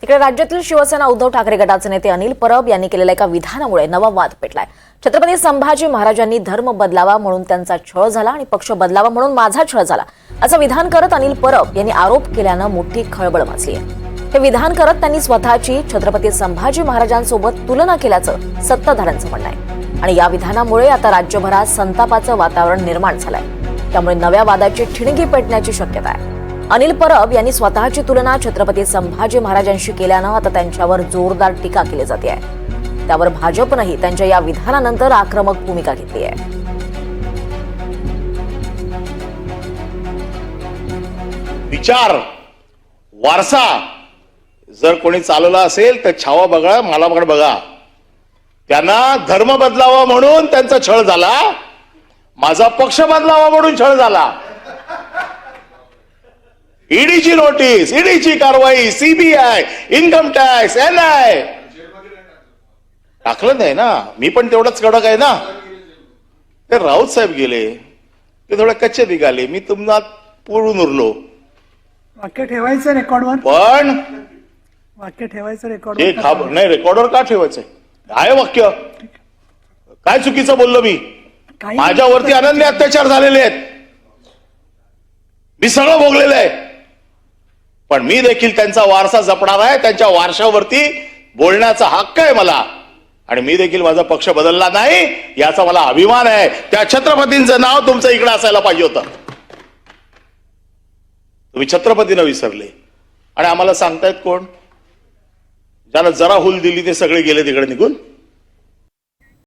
इकडे राज्यातील शिवसेना उद्धव ठाकरे गटाचे नेते अनिल परब यांनी केलेल्या एका विधानामुळे नवा वाद पेटलाय। छत्रपती संभाजी महाराजांनी धर्म बदलावा म्हणून त्यांचा छळ झाला आणि पक्ष बदलावा म्हणून माझा छळ झाला असं विधान करत अनिल परब यांनी आरोप केल्यानं मोठी खळबळ माजली आहे। हे विधान करत त्यांनी स्वतःची छत्रपती संभाजी महाराजांसोबत तुलना केल्याचं सत्ताधाऱ्यांचं म्हणणं आहे आणि या विधानामुळे आता राज्यभरात संतापाचं वातावरण निर्माण झालंय। त्यामुळे नव्या वादाची ठिणगी पेटण्याची शक्यता आहे। अनिल परब यांनी स्वतःची तुलना छत्रपती संभाजी महाराजांशी केल्यानं आता त्यांच्यावर जोरदार टीका केली जाते आहे। त्यावर भाजपनंही त्यांच्या या विधानानंतर आक्रमक भूमिका घेतली आहे। विचार वारसा जर कोणी चालवला असेल तर छावा बघा, मला पण बघा। त्यांना धर्म बदलावा म्हणून त्यांचा छळ झाला, माझा पक्ष बदलावा म्हणून छळ झाला। ईडीची नोटीस, ईडीची कारवाई, सीबीआय, इन्कम टॅक्स, एनआय टाकलं नाही ना। मी पण तेवढंच कडक आहे ना। ते राऊत साहेब गेले, ते थोडे कच्चे निघाले, मी तुम्हाला पुरून उरलो। वाक्य ठेवायचं रेकॉर्डवर, पण वाक्य ठेवायचं हे रेकॉर्डवर नाही, रेकॉर्डवर का ठेवायचंय? काय वाक्य, काय चुकीचं बोललो मी? काही माझ्यावरती अनन्य अत्याचार झालेले आहेत, मी सगळं भोगलेलं आहे, पण मी देखील त्यांचा वारसा जपणार आहे। त्यांच्या वारशावरती बोलण्याचा हक्क आहे मला, आणि मी देखील माझा पक्ष बदलला नाही याचा मला अभिमान आहे। त्या छत्रपतींचं नाव तुमचं इकडे असायला पाहिजे होतं। तुम्ही छत्रपतींना विसरले आणि आम्हाला सांगतायत कोण? ज्याला जरा हुल दिली ते सगळे गेले तिकडे निघून।